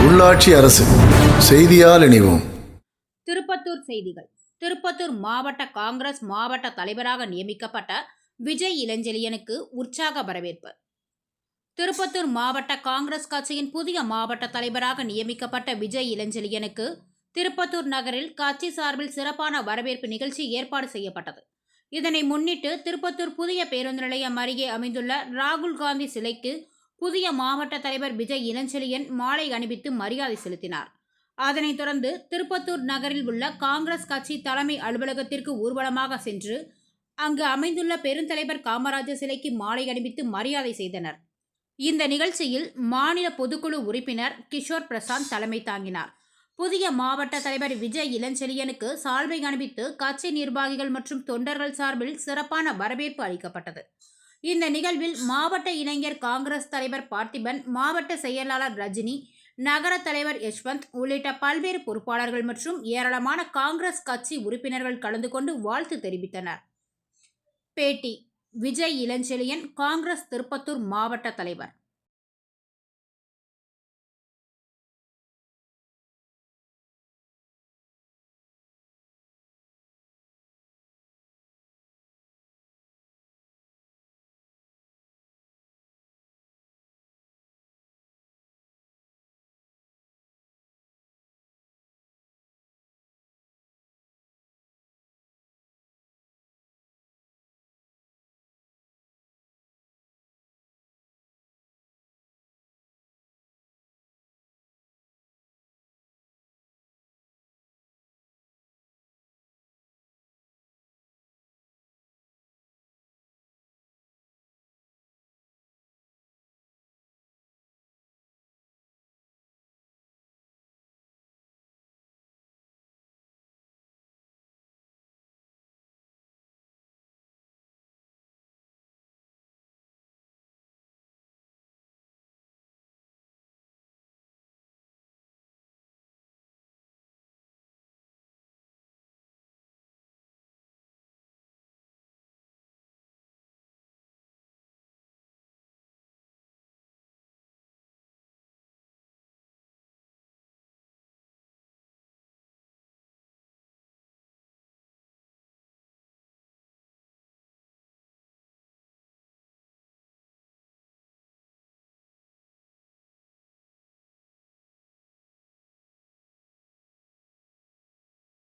உள்ளாட்சி அரசு செய்தியால் இணைவோம். திருப்பத்தூர் செய்திகள். திருப்பத்தூர் மாவட்ட காங்கிரஸ் மாவட்ட தலைவராக நியமிக்கப்பட்ட விஜய் இளஞ்செழியனுக்கு உற்சாக வரவேற்பு. திருப்பத்தூர் மாவட்ட காங்கிரஸ் கட்சியின் புதிய மாவட்ட தலைவராக நியமிக்கப்பட்ட விஜய் இளஞ்செழியனுக்கு திருப்பத்தூர் நகரில் கட்சி சார்பில் சிறப்பான வரவேற்பு நிகழ்ச்சி ஏற்பாடு செய்யப்பட்டது. இதனை முன்னிட்டு திருப்பத்தூர் புதிய பேருந்து நிலையம் அருகே அமைந்துள்ள ராகுல் காந்தி சிலைக்கு புதிய மாவட்ட தலைவர் விஜய் இளஞ்செழியன் மாலை அணிவித்து மரியாதை செலுத்தினார். அதனைத் தொடர்ந்து திருப்பத்தூர் நகரில் உள்ள காங்கிரஸ் கட்சி தலைமை அலுவலகத்திற்கு ஊர்வலமாக சென்று அங்கு அமைந்துள்ள பெருந்தலைவர் காமராஜர் சிலைக்கு மாலை அணிவித்து மரியாதை செய்தனர். இந்த நிகழ்ச்சியில் மாநில பொதுக்குழு உறுப்பினர் கிஷோர் பிரசாந்த் தலைமை தாங்கினார். புதிய மாவட்ட தலைவர் விஜய் இளஞ்செழியனுக்கு சால்வை அணிவித்து கட்சி நிர்வாகிகள் மற்றும் தொண்டர்கள் சார்பில் சிறப்பான வரவேற்பு அளிக்கப்பட்டது. இந்த நிகழ்வில் மாவட்ட இளைஞர் காங்கிரஸ் தலைவர் பார்த்திபன், மாவட்ட செயலாளர் ரஜினி, நகர தலைவர் யஷ்வந்த் உள்ளிட்ட பல்வேறு பொறுப்பாளர்கள் மற்றும் ஏராளமான காங்கிரஸ் கட்சி உறுப்பினர்கள் கலந்து கொண்டு வாழ்த்து தெரிவித்தனர். பேட்டி: விஜய் இளஞ்செழியன், காங்கிரஸ் திருப்பத்தூர் மாவட்ட தலைவர்.